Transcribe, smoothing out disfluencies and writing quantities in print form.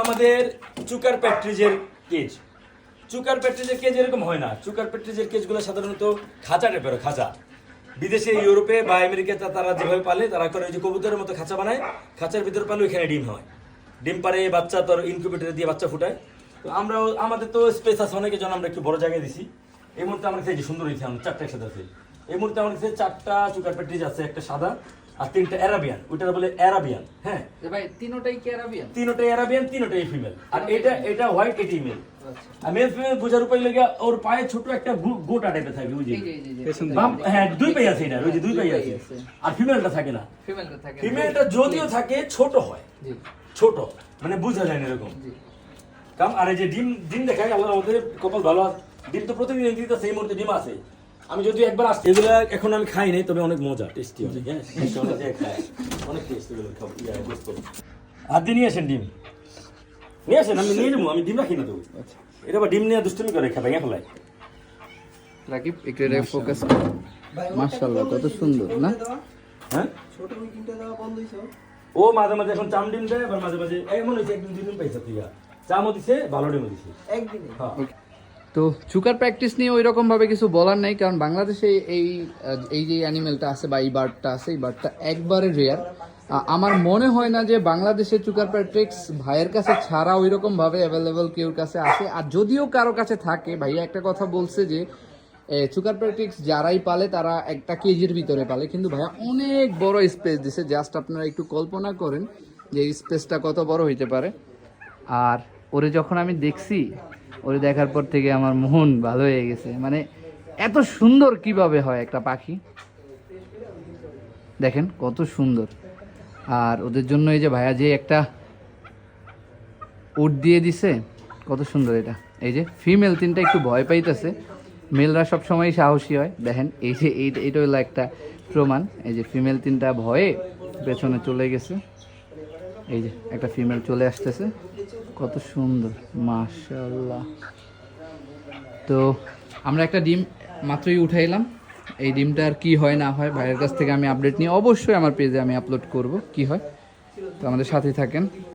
আমাদের chukar প্যাট্রিজের cage. Chukar প্যাট্রিজের cage এরকম হয় না। চুকার প্যাট্রিজের কেজগুলো সাধারণত খাঁচা টাইপের, খাঁচা। বিদেশে ইউরোপে বা আমেরিকাতে তারা যেভাবে পালে, তারা করে যে কবুতরের মতো খাঁচা বানায়, খাঁচার ভিতরে পালে ওইখানে ডিম হয়। ডিম পারে বাচ্চা তোর ইনকিউবেটরে দিয়ে বাচ্চা ফুটায়। তো আমরাও, আমাদের তো স্পেস আছে অনেকের জন্য, আমরা একটু বড় জায়গায় দিছি। এই মুহূর্তে আমার কাছে সুন্দর হয়েছে, আমার 4টা একসাথে আছে। এই মুহূর্তে আমার কাছে 4টা চুকার প্যাট্রিজ আছে, একটা সাদা আর 3টা অ্যারাবিয়ান। ওইটা বলে অ্যারাবিয়ান। হ্যাঁ ভাই, তিনটাই কি অ্যারাবিয়ান? তিনটাই অ্যারাবিয়ান, তিনটাই ফিমেল। আর এটা হোয়াইট, এটা মেল। আর মেল ফিমেল বোঝার উপায় লাগে ওর পায়ে ছোট একটা গোটা টাইপের থাকে, ওই যে হ্যাঁ 2 পাই আছে, এটা ওই যে 2 পাই আছে। আর ফিমেলটা থাকে না। ফিমেলটা যদিও থাকে ছোট হয়, ছোট মানে বোঝা যায় না এরকম কাম। আর এই যে ডিম দেখায়, আল্লাহর আমাদের কপাল ভালো। ডিম তো প্রতিদিন দিতেছে, এই মুহূর্তে ডিম আছে। আমি যদি একবার আসছি, এগুলো এখন আমি খাই নাই, তবে অনেক মজা, টেস্টি অনেক। হ্যাঁ অনেক টেস্টি এগুলো খাবো। আর দিয়ে নিয়ে আসেন ডিম, নিয়ে আসেন, আমি নিয়ে নেবো। আমি ডিম রাখি না তো। এটা বা ডিম নিয়ে দুষ্টুমি করে খাবে, ফেলায়। রাকিব একটু এটা ফোকাস করো। মাশাআল্লাহ কত সুন্দর না? হ্যাঁ ছোট ডিমটা দেওয়া বন্ধ হইছে। ও মাঝে মাঝে এখন চাম ডিম দেয়, আবার মাঝে মাঝে এমন হইছে একদিন 2 দিন পাইছে তুই। চামও দিছে, ভালো ডিমও দিছে একদিনে। হ্যাঁ। তো চুকার প্র্যাকটিস নিয়ে ওই রকম ভাবে কিছু বলার নাই, কারণ বাংলাদেশে এই যে অ্যানিমেলটা আছে বা এই বার্ডটা আছে, এই বার্ডটা একবারে রেয়ার। আমার মনে হয় না যে বাংলাদেশে চুকার প্যাট্রিক্স ভাইয়ের কাছে ছাড়া ওই রকম ভাবে অ্যাভেলেবল কেউর কাছে আছে। আর যদিও কারো কাছে থাকে, ভাইয়া একটা কথা বলছে যে চুকার প্যাট্রিক্স যারাই পালে তারা একটা কেজির ভিতরে পালে, কিন্তু ভাইয়া অনেক বড় স্পেস দিছে। জাস্ট আপনারা একটু কল্পনা করেন যে এই স্পেসটা কত বড় হইতে পারে। আর ওরে যখন আমি দেখছি, ওরে দেখার পর থেকে আমার মন ভালো হয়ে গেছে। মানে এত সুন্দর কিভাবে হয় একটা পাখি, দেখেন কত সুন্দর। আর ওদের জন্য এই যে ভাইয়া যে একটা উট দিয়ে দিছে, কত সুন্দর এটা। এই যে ফিমেল 3টা একটু ভয় পাইতেছে, মেলরা সবসময় সাহসী হয়। দেখেন এই যে এইটা হলো একটা প্রমাণ। এই যে ফিমেল 3টা ভয়ে পেছনে চলে গেছে। এই যে একটা ফিমেল চলে আসতেছে, কত সুন্দর, মাশাআল্লাহ। তো আমরা একটা ডিম মাত্রই উঠাইলাম। এই ডিমটার কি হয় না হয় ভাইয়ের কাছ থেকে আমি আপডেট নিয়ে অবশ্যই আমার পেজে আমি আপলোড করব কি হয়। তো আমাদের সাথেই থাকেন।